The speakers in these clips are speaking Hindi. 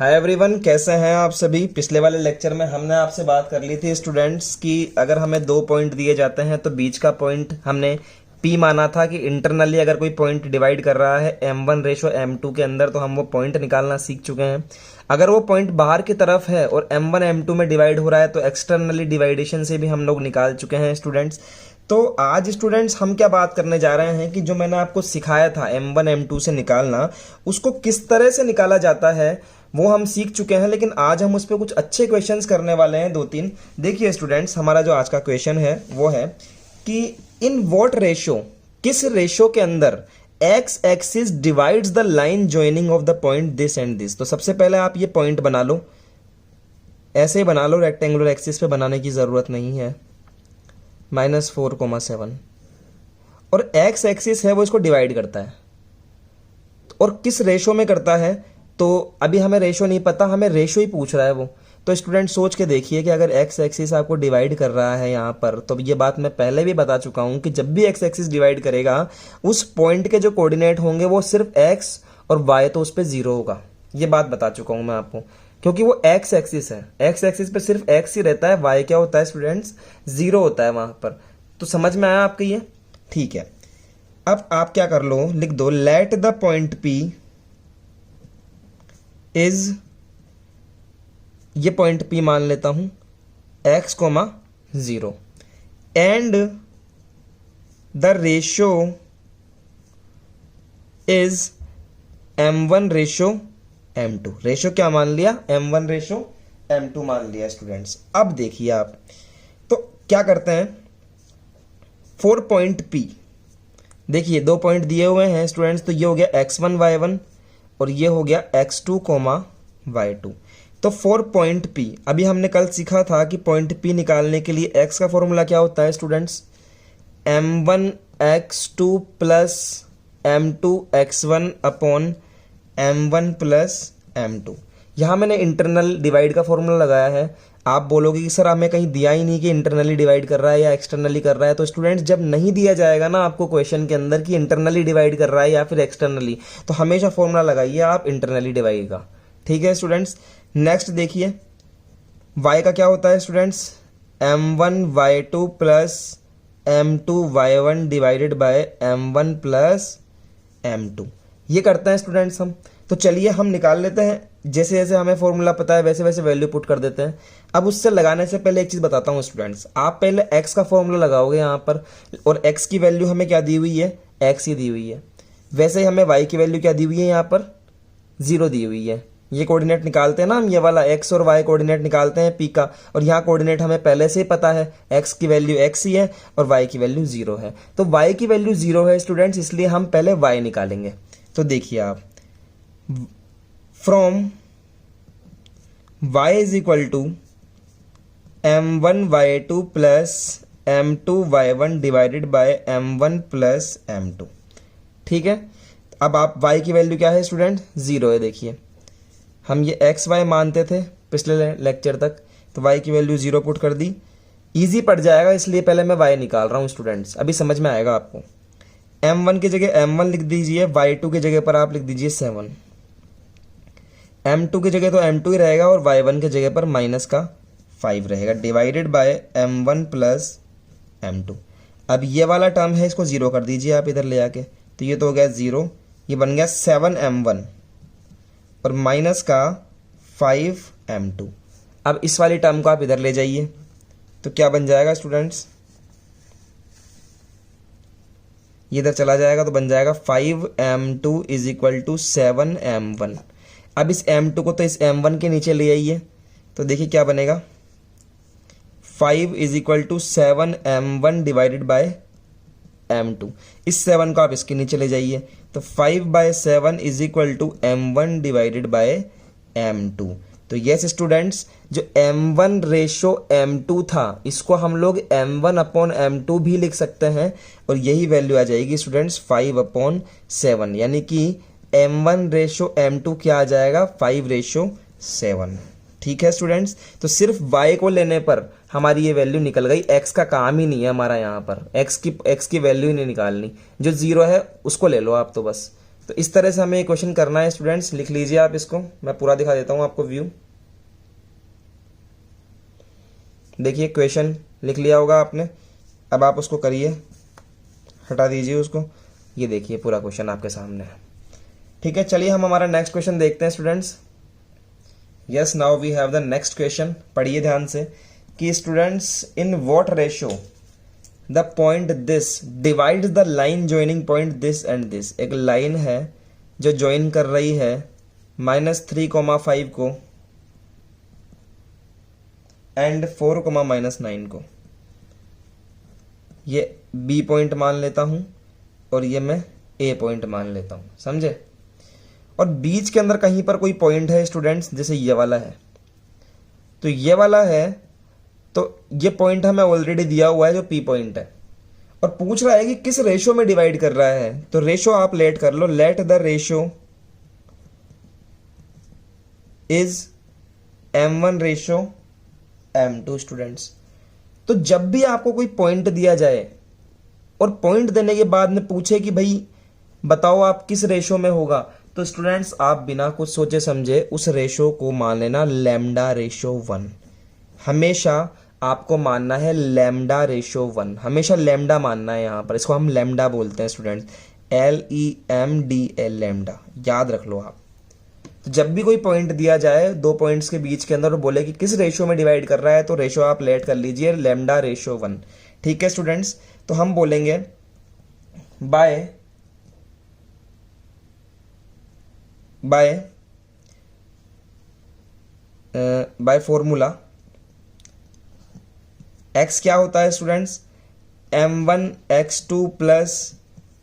हाय एवरीवन, कैसे हैं आप सभी। पिछले वाले लेक्चर में हमने आपसे बात कर ली थी स्टूडेंट्स कि अगर हमें दो पॉइंट दिए जाते हैं तो बीच का पॉइंट हमने P माना था कि इंटरनली अगर कोई पॉइंट डिवाइड कर रहा है M1 रेशो M2 के अंदर तो हम वो पॉइंट निकालना सीख चुके हैं। अगर वो पॉइंट बाहर की तरफ है और M1 M2 में डिवाइड हो रहा है तो एक्सटर्नली डिवाइडेशन से भी हम लोग निकाल चुके हैं स्टूडेंट्स। तो आज स्टूडेंट्स हम क्या बात करने जा रहे हैं कि जो मैंने आपको सिखाया था M1 M2 से निकालना, उसको किस तरह से निकाला जाता है वो हम सीख चुके हैं, लेकिन आज हम उस पर कुछ अच्छे क्वेश्चंस करने वाले हैं, दो तीन। देखिए स्टूडेंट्स, हमारा जो आज का क्वेश्चन है वो है कि इन व्हाट रेशो, किस रेशो के अंदर x axis divides the line joining of the point this and this. तो सबसे पहले आप ये पॉइंट बना लो, ऐसे ही बना लो, रेक्टेंगुलर एक्सिस पे बनाने की जरूरत नहीं है। -4,7 और एक्स एक्सिस है वो इसको डिवाइड करता है, और किस रेशो में करता है तो अभी हमें रेशो नहीं पता, हमें रेशो ही पूछ रहा है वो। तो स्टूडेंट सोच के देखिए कि अगर एक्स एक्सिस आपको डिवाइड कर रहा है यहाँ पर, तो ये बात मैं पहले भी बता चुका हूँ कि जब भी एक्स एक्सिस डिवाइड करेगा उस पॉइंट के जो कोऑर्डिनेट होंगे वो सिर्फ एक्स और वाई, तो उस पर जीरो होगा। ये बात बता चुका हूँ मैं आपको, क्योंकि वो एक्स एक्सिस है, एक्स एक्सिस पे सिर्फ एक्स ही रहता है, वाई क्या होता है स्टूडेंट्स, जीरो होता है वहां पर। तो समझ में आया आपके ये? ठीक है, अब आप क्या कर लो, लिख दो let the point P is, ये पॉइंट P मान लेता हूं x, 0 and the ratio is M1 ratio M2। Ratio क्या मान लिया? M1 रेशो M2 मान लिया स्टूडेंट्स। अब देखिए आप, तो क्या करते हैं, फॉर पॉइंट P, देखिए दो पॉइंट दिए हुए हैं स्टूडेंट्स, तो ये हो गया x1 y1 और ये हो गया x2, y2। तो फॉर पॉइंट P, अभी हमने कल सीखा था कि पॉइंट P निकालने के लिए x का फॉर्मूला क्या होता है students, m1 x2 plus m2 x1 upon m1 plus m2। यहाँ मैंने इंटरनल डिवाइड का फॉर्मूला लगाया है। आप बोलोगे कि सर हमें कहीं दिया ही नहीं कि इंटरनली डिवाइड कर रहा है या एक्सटर्नली कर रहा है। तो स्टूडेंट्स, जब नहीं दिया जाएगा ना आपको क्वेश्चन के अंदर कि इंटरनली डिवाइड कर रहा है या फिर एक्सटर्नली, तो हमेशा फॉर्मूला लगाइए आप इंटरनली डिवाइड का। ठीक है स्टूडेंट्स। नेक्स्ट देखिए, y का क्या होता है students, m1 y2 plus m2 y1 divided by m1 plus m2। ये करते हैं स्टूडेंट्स हम। तो चलिए हम निकाल लेते हैं, जैसे जैसे हमें फॉर्मूला पता है वैसे वैसे वैल्यू पुट कर देते हैं। अब उससे लगाने से पहले एक चीज़ बताता हूँ स्टूडेंट्स, आप पहले x का फॉर्मूला लगाओगे यहाँ पर, और x की वैल्यू हमें क्या दी हुई है, x ही दी हुई है। वैसे ही हमें y की वैल्यू क्या दी हुई है, यहाँ पर 0 दी हुई है। ये कोऑर्डिनेट निकालते हैं ना हम, ये वाला x और y कोऑर्डिनेट निकालते हैं P का, और यहाँ कोऑर्डिनेट हमें पहले से ही पता है, x की वैल्यू x ही है और y की वैल्यू 0 है। तो y की वैल्यू 0 है स्टूडेंट्स, इसलिए हम पहले y निकालेंगे। तो देखिए आप, from y is equal to m1 y2 plus m2 y1 divided by m1 plus m2। ठीक है, अब आप y की वैल्यू क्या है स्टूडेंट, 0 है। देखिए हम ये एक्स वाई मानते थे पिछले लेक्चर तक, तो y की वैल्यू 0 पुट कर दी। इजी पड़ जाएगा इसलिए पहले मैं y निकाल रहा हूँ स्टूडेंट्स, अभी समझ में आएगा आपको। m1 की जगह m1 लिख दीजिए, y2 की जगह पर आप लिख दीजिए 7, m2 की जगह तो m2 ही रहेगा और y1 की जगह पर -5 रहेगा, divided by m1 plus m2। अब ये वाला टर्म है, इसको 0 कर दीजिए आप इधर ले आके, तो ये तो हो गया 0, ये बन गया 7m1 और -5m2। अब इस वाली टर्म को आप इधर ले जाइए, तो क्या बन जाएगा स्टूडेंट्स, ये इधर चला जाएगा तो बन जाएगा 5m2 is equal to 7m1। अब इस m2 को तो इस m1 के नीचे ले आइए, तो देखिए क्या बनेगा, 5 is equal to 7m1 divided by m2। इस 7 को आप इसके नीचे ले जाइए, तो 5/7 is equal to m1 divided by m2। तो यस स्टूडेंट्स, जो m1 रेशो m2 था इसको हम लोग m1 अपॉन m2 भी लिख सकते हैं, और यही वैल्यू आ जाएगी स्टूडेंट्स 5/7, यानी कि m1 रेशो m2 क्या आ जाएगा, 5/7। ठीक है स्टूडेंट्स। तो सिर्फ y को लेने पर हमारी ये वैल्यू निकल गई, x का काम ही नहीं है हमारा यहाँ पर, x की वैल्यू ही नहीं निकालनी, जो 0 है उसको ले लो आप तो बस। तो इस तरह से हमें ये क्वेश्चन करना है स्टूडेंट्स। लिख लीजिए आप इसको, मैं पूरा दिखा देता हूं आपको व्यू। देखिए क्वेश्चन लिख लिया होगा आपने, अब आप उसको करिए, हटा दीजिए उसको। ये देखिए पूरा क्वेश्चन आपके सामने है। ठीक है, चलिए हम हमारा नेक्स्ट क्वेश्चन देखते हैं students. Yes, now we have the next question. पढ़िए ध्यान से कि students in what ratio the point this divide the line joining point this and this. एक लाइन है जो ज्वाइन कर रही है -3,5 को एंड 4,-9 को। ये बी पॉइंट मान लेता हूं और ये मैं ए पॉइंट मान लेता हूं, समझे। और बीच के अंदर कहीं पर कोई पॉइंट है स्टूडेंट्स, जैसे ये वाला है, तो ये वाला है, तो ये पॉइंट हमें ऑलरेडी दिया हुआ है जो पी पॉइंट है, और पूछ रहा है कि किस रेशो में डिवाइड कर रहा है। तो रेशो आप लेट कर लो, let the ratio is m1 ratio m2 students. तो जब भी आपको कोई पॉइंट दिया जाए और पॉइंट देने के बाद में पूछे कि भाई बताओ आप किस रेशो में होगा, तो स्टूडेंट्स आप बिना कुछ सोचे समझे उस रेशो को मान लेना लैम्डा रेशो 1। हमेशा आपको मानना है लैम्डा रेशो 1, हमेशा लैम्डा मानना है। यहां पर इसको हम लैम्डा बोलते हैं स्टूडेंट्स, LEMDA, लैम्डा, याद रख लो आप। तो जब भी कोई पॉइंट दिया जाए दो पॉइंट्स के बीच के अंदर और बोले कि किस रेशो में डिवाइड कर रहा है, तो रेशो आप लेट कर लीजिए लैम्डा रेशो 1। ठीक है स्टूडेंट्स, तो हम बोलेंगे बाय फॉर्मूला x क्या होता है students, m1x2 plus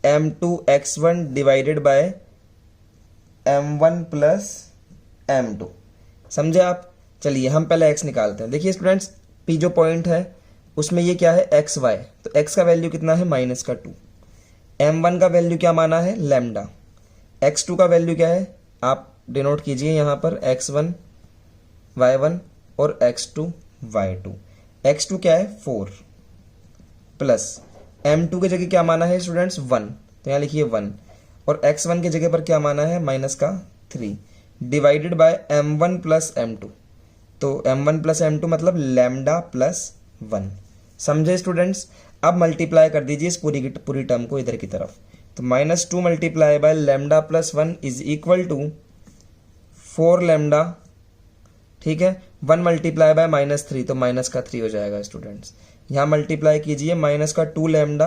m2x1 divided by m1 plus m2, समझे आप। चलिए हम पहले x निकालते हैं। देखिए स्टूडेंट्स, p जो पॉइंट है उसमें ये क्या है xy, तो x का वैल्यू कितना है -2, m1 का वैल्यू क्या माना है लैम्डा, x2 का वैल्यू क्या है आप डिनोट कीजिए यहां पर x1 y1 और x2 y2। x2 क्या है 4 प्लस m2 की जगह क्या माना है स्टूडेंट्स 1, तो यहां लिखिए 1, और x1 की जगह पर क्या माना है -3 divided by m1 plus m2, तो m1 प्लस m2 मतलब लैम्डा प्लस 1, समझे स्टूडेंट्स। अब मल्टीप्लाई कर दीजिए इस पूरी टर्म को इधर की तरफ, तो -2 multiply by lambda plus 1 is equal to 4 lambda. ठीक है, 1 मल्टीप्लाई बाय -3, तो -3 हो जाएगा स्टूडेंट्स। यहां मल्टीप्लाई कीजिए -2 लैम्डा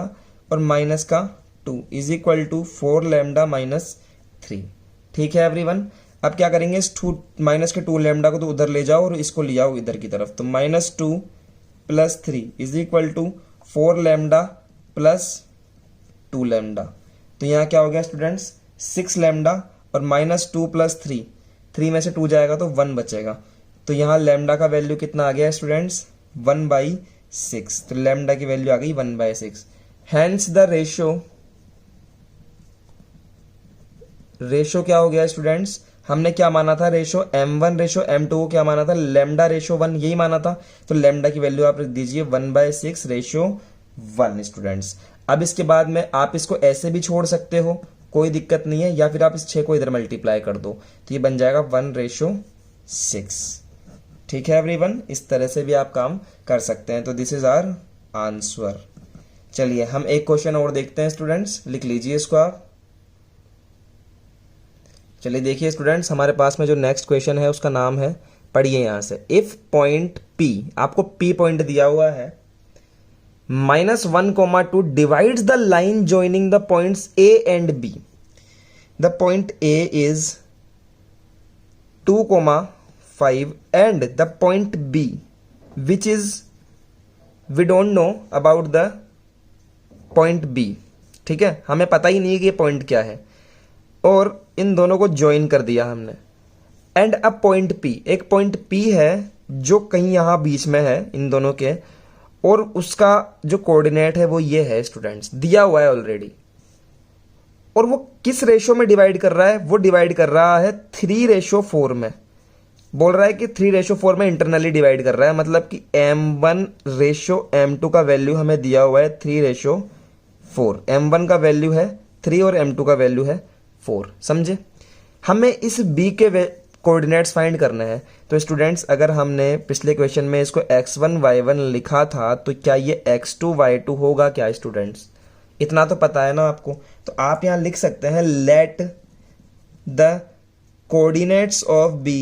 और -2 इज इक्वल टू 4 लैम्डा -3। ठीक है एवरीवन, अब क्या करेंगे, इस -2 लैम्डा को तो उधर ले जाओ और इसको ले आओ इधर की तरफ, तो -2 plus 3 is equal to 4 lambda plus 2 lambda, तो यहाँ क्या हो गया स्टूडेंट्स 6 लैम्डा, और -2 प्लस 3 में से 2 जाएगा तो 1 बचेगा, तो यहाँ लैम्डा का वैल्यू कितना आ गया स्टूडेंट्स 1/6, तो लैम्डा की वैल्यू आ गई 1/6। हैंस द रेशो क्या हो गया स्टूडेंट्स, हमने क्या माना था रेशो m1 रेशो m2 को क्या माना था लैम्डा रेशो 1, यही माना था, तो लैम्डा की वैल्यू आप लिख दीजिए 1/6 रेशो 1 स्टूडेंट्स। अब इसके बाद में आप इसको ऐसे भी छोड़ सकते हो, कोई दिक्कत नहीं है, या फिर आप इस 6 को इधर मल्टीप्लाई कर दो, तो ये बन जाएगा 1/6। ठीक है एवरीवन, इस तरह से भी आप काम कर सकते हैं। तो दिस इज आवर आंसर। चलिए हम एक क्वेश्चन और देखते हैं स्टूडेंट्स, लिख लीजिए इसको आप। चलिए देखिए स्टूडेंट्स, हमारे पास में जो नेक्स्ट क्वेश्चन है उसका नाम है, पढ़िए यहां से, इफ पॉइंट P, आपको P पॉइंट दिया हुआ है, -1,2 divides the line joining the points A and B. The point A is 2,5 and the point B, which is we don't know about the point B. ठीक है, हमें पता ही नहीं है कि ये पॉइंट क्या है, और इन दोनों को ज्वाइन कर दिया हमने। एंड अब पॉइंट P, एक पॉइंट P है जो कहीं यहां बीच में है इन दोनों के, और उसका जो कोऑर्डिनेट है वो ये है स्टूडेंट्स, दिया हुआ है ऑलरेडी, और वो किस रेशो में डिवाइड कर रहा है, वो डिवाइड कर रहा है 3:4 में। बोल रहा है कि 3:4 में इंटरनली डिवाइड कर रहा है, मतलब कि m1 रेशो m2 का वैल्यू हमें दिया हुआ है 3:4, m1 का वैल्यू है 3 और m2 का वैल्यू है 4। समझे? हमें इस b के कोऑर्डिनेट्स फाइंड करना है। तो स्टूडेंट्स अगर हमने पिछले क्वेश्चन में इसको x1 y1 लिखा था तो क्या ये x2 y2 होगा क्या स्टूडेंट्स? इतना तो पता है ना आपको। तो आप यहां लिख सकते हैं let the coordinates of b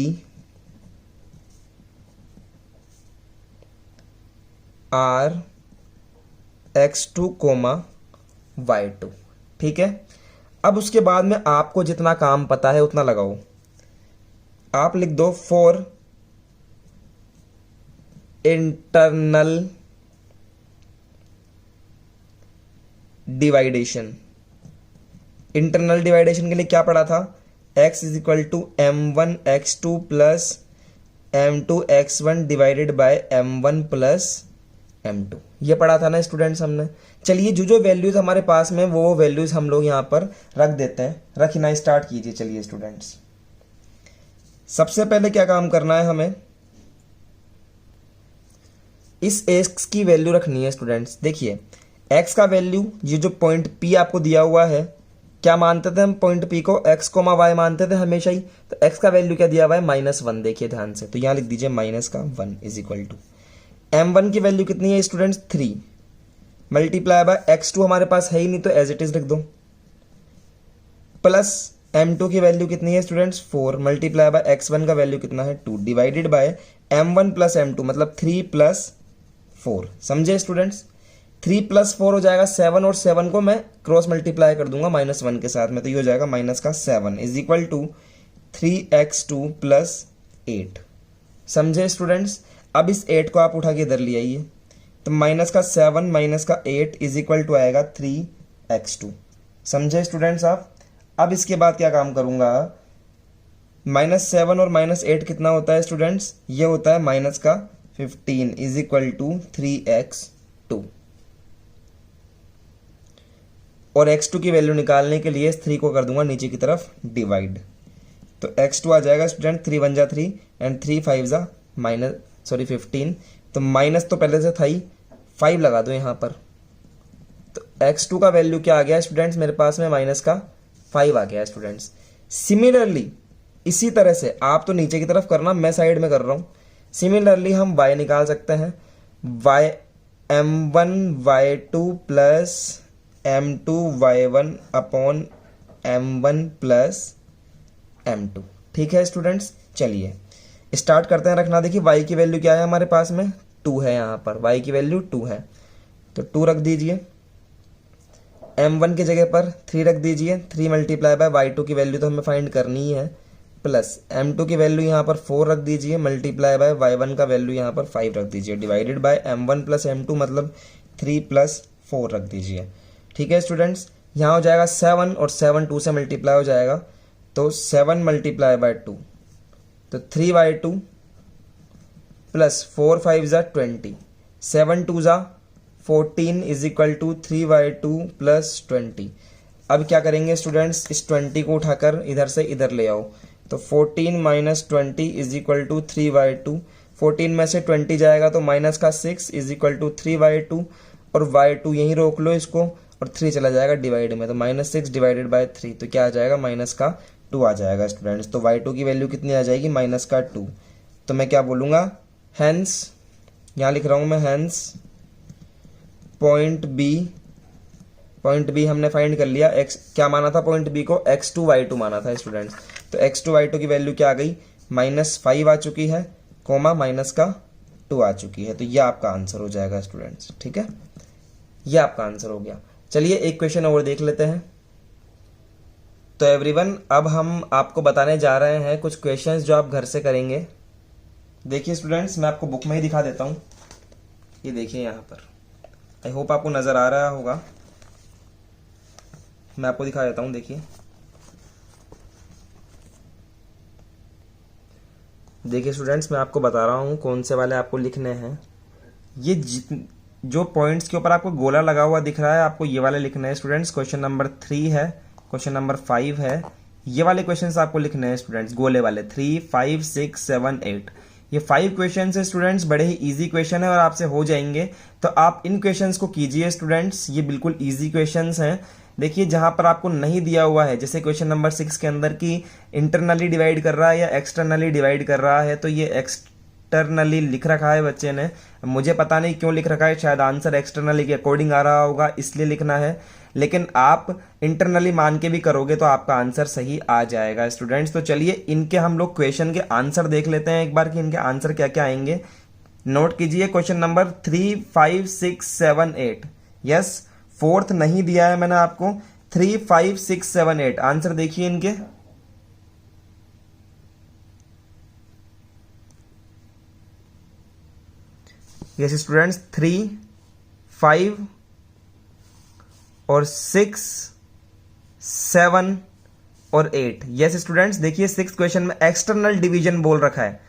are x2, y2। ठीक है, अब उसके बाद में आपको जितना काम पता है उतना लगाओ। आप लिख दो for internal division. Internal division के लिए क्या पढ़ा था? x is equal to m1 x2 plus m2 x1 divided by m1 plus m2। ये पढ़ा था ना स्टूडेंट्स हमने। चलिए जो जो वैल्यूज हमारे पास में वो वैल्यूज हम लोग यहां पर रख देते हैं। रखना स्टार्ट कीजिए। चलिए स्टूडेंट्स सबसे पहले क्या काम करना है, हमें इस x की वैल्यू रखनी है स्टूडेंट्स। देखिए x का वैल्यू, ये जो पॉइंट P आपको दिया हुआ है, क्या मानते थे हम पॉइंट P को? x, y मानते थे हमेशा ही। तो x का वैल्यू क्या दिया हुआ है? -1। देखिए ध्यान से, तो यहां लिख दीजिए -1 इज इक्वल टू m1 की वैल्यू कितनी है स्टूडेंट्स? 3 मल्टीप्लाई बाय x2 हमारे पास है ही नहीं तो एज इट इज रख दो, प्लस m2 की वैल्यू कितनी है स्टूडेंट्स? 4 मल्टीप्लाई बाय x1 का वैल्यू कितना है? 2 divided by m1 plus m2 मतलब 3 प्लस 4। समझे स्टूडेंट्स? 3 प्लस 4 हो जाएगा 7 और 7 को मैं क्रॉस मल्टीप्लाई कर दूंगा -1 के साथ में, तो ये हो जाएगा -7 is equal to 3x2 plus 8। समझे स्टूडेंट्स? अब इस 8 को आप उठा के इधर ले आइए, तो -7 -8 इज इक्वल टू आएगा 3x2। समझे स्टूडेंट्स आप? अब इसके बाद क्या काम करूंगा? -7 और -8 कितना होता है स्टूडेंट्स? ये होता है -15 इज इक्वल टू 3x2। और x2 की वैल्यू निकालने के लिए इस 3 को कर दूंगा नीचे की तरफ डिवाइड, तो x2 आ जाएगा स्टूडेंट 3 1 जा 3 एंड 3 5 जा 15। तो माइनस तो पहले से था ही, 5 लगा दो यहां पर, तो x2 का वैल्यू क्या आ गया स्टूडेंट्स? मेरे पास में -5 आ गया स्टूडेंट्स। सिमिलरली इसी तरह से आप तो नीचे की तरफ करना, मैं साइड में कर रहा हूं। सिमिलरली हम y निकाल सकते हैं, y m1 y2 plus m2 y1 upon m1 plus m2। ठीक है स्टूडेंट्स, चलिए स्टार्ट करते हैं रखना। देखिए y की वैल्यू क्या है हमारे पास में? 2 है। यहां पर y की वैल्यू 2 है, तो 2 रख दीजिए। m1 की जगह पर 3 रख दीजिए। 3 मल्टीप्लाई बाय y2 की वैल्यू तो हमें फाइंड करनी ही है, प्लस m2 की वैल्यू यहां पर 4 रख दीजिए, मल्टीप्लाई बाय y1 का वैल्यू यहां पर 5 रख दीजिए, divided by m1 plus m2 मतलब 3 प्लस 4 रख दीजिए। ठीक है स्टूडेंट्स, यहां हो जाएगा 7 और 7 2 से मल्टीप्लाई हो जाएगा, तो 7 मल्टीप्लाई बाय 2 तो 3y2 प्लस 4 5 जा 20, 7 2 जा 14 is equal to 3y2 plus 20। अब क्या करेंगे स्टूडेंट्स? इस 20 को उठाकर इधर से इधर ले आओ, तो 14 minus 20 is equal to 3y2। 14 में से 20 जाएगा तो माइनस का 6 इज इक्वल टू 3y2, और y2 यहीं रोक लो इसको, और 3 चला जाएगा डिवाइड में, तो -6 डिवाइडेड बाय 3, तो क्या आ जाएगा? -2 आ जाएगा स्टूडेंट्स। तो y2 की वैल्यू कितनी आ जाएगी? -2। तो मैं क्या बोलूंगा? हेंस, यहां लिख रहा हूं मैं हेंस पॉइंट बी हमने फाइंड कर लिया। x क्या माना था पॉइंट बी को? x2 y2 माना था स्टूडेंट्स। तो x2 y2 की वैल्यू क्या आ गई? -5 आ चुकी है, कोमा -2 आ चुकी है। तो ये आपका आंसर हो जाएगा स्टूडेंट्स। ठीक है, ये आपका आंसर हो गया। चलिए एक क्वेश्चन और देख लेते हैं। तो एवरीवन, अब हम आपको बताने जा रहे हैं कुछ क्वेश्चंस जो आप घर से करेंगे। देखिए स्टूडेंट्स, मैं आपको बुक में ही दिखा देता हूं। ये देखिए यहां पर, आई होप आपको नजर आ रहा होगा। मैं आपको दिखा देता हूं, देखिए देखिए स्टूडेंट्स, मैं आपको बता रहा हूं कौन से वाले आपको लिखने हैं। ये जो पॉइंट्स के ऊपर आपको गोला लगा हुआ दिख रहा है, आपको ये वाले लिखने हैं स्टूडेंट्स। क्वेश्चन नंबर 3 है, क्वेश्चन नंबर 5 है, ये वाले क्वेश्चंस आपको लिखने हैं स्टूडेंट्स, गोले वाले 3 5 6 7 8। ये 5 क्वेश्चन है स्टूडेंट्स, बड़े ही इजी क्वेश्चन है और आपसे हो जाएंगे। तो आप इन क्वेश्चंस को कीजिए स्टूडेंट्स, ये बिल्कुल इजी क्वेश्चंस हैं। देखिए जहां पर आपको नहीं दिया हुआ है, जैसे क्वेश्चन नंबर 6 के अंदर की इंटरनली डिवाइड कर रहा है या एक्सटर्नली डिवाइड कर रहा है, तो ये एक्सटर्नली लिख रखा है बच्चे ने। मुझे पता नहीं क्यों लिख रखा है, शायद आंसर एक्सटर्नली के अकॉर्डिंग आ रहा होगा इसलिए लिखना है, लेकिन आप इंटरनली मान के भी करोगे तो आपका आंसर सही आ जाएगा स्टूडेंट्स। तो चलिए इनके हम लोग क्वेश्चन के आंसर देख लेते हैं एक बार कि इनके आंसर क्या क्या आएंगे। नोट कीजिए क्वेश्चन नंबर 3, 5, 6, 7, 8। यस, फोर्थ नहीं दिया है मैंने आपको। 3, 5, 6, 7, 8 आंसर देखिए इनके। यस स्टूडेंट्स, 3, 5 और 6, 7 और 8। यस स्टूडेंट्स, देखिए 6 क्वेश्चन में एक्सटर्नल डिवीजन बोल रखा है,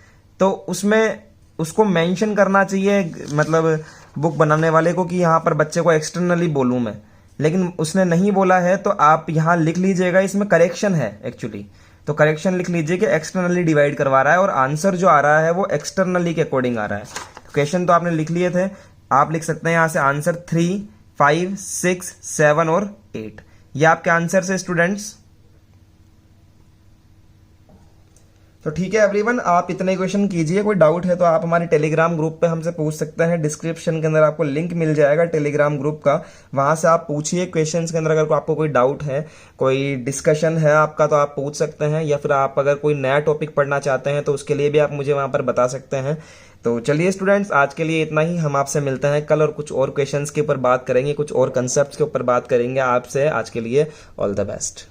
तो उसमें उसको मेंशन करना चाहिए, मतलब बुक बनाने वाले को, कि यहां पर बच्चे को एक्सटर्नली बोलूं मैं, लेकिन उसने नहीं बोला है। तो आप यहां लिख लीजिएगा, इसमें करेक्शन है एक्चुअली, तो करेक्शन लिख लीजिए कि एक्सटर्नली डिवाइड करवा रहा है और आंसर जो आ रहा है वो एक्सटर्नली के अकॉर्डिंग आ रहा है। क्वेश्चन तो आपने लिख लिए थे, आप लिख सकते हैं यहां से आंसर 3, 5, 6, 7 और 8। ये आपके आंसर से स्टूडेंट्स। तो ठीक है एवरीवन, आप इतने क्वेश्चन कीजिए। कोई डाउट है तो आप हमारे टेलीग्राम ग्रुप पे हमसे पूछ सकते हैं। डिस्क्रिप्शन के अंदर आपको लिंक मिल जाएगा टेलीग्राम ग्रुप का, वहां से आप पूछिए क्वेश्चंस के अंदर। अगर आपको कोई डाउट है, कोई डिस्कशन है आपका, तो आप पूछ सकते हैं, या फिर आप अगर कोई नया टॉपिक पढ़ना चाहते हैं तो उसके लिए भी आप मुझे वहां पर बता सकते हैं। तो चलिए स्टूडेंट्स, आज के लिए इतना ही। हम आपसे मिलते हैं कल और कुछ और क्वेश्चंस के ऊपर बात करेंगे, कुछ और कंसेप्ट के ऊपर बात करेंगे आपसे। आज के लिए ऑल द बेस्ट।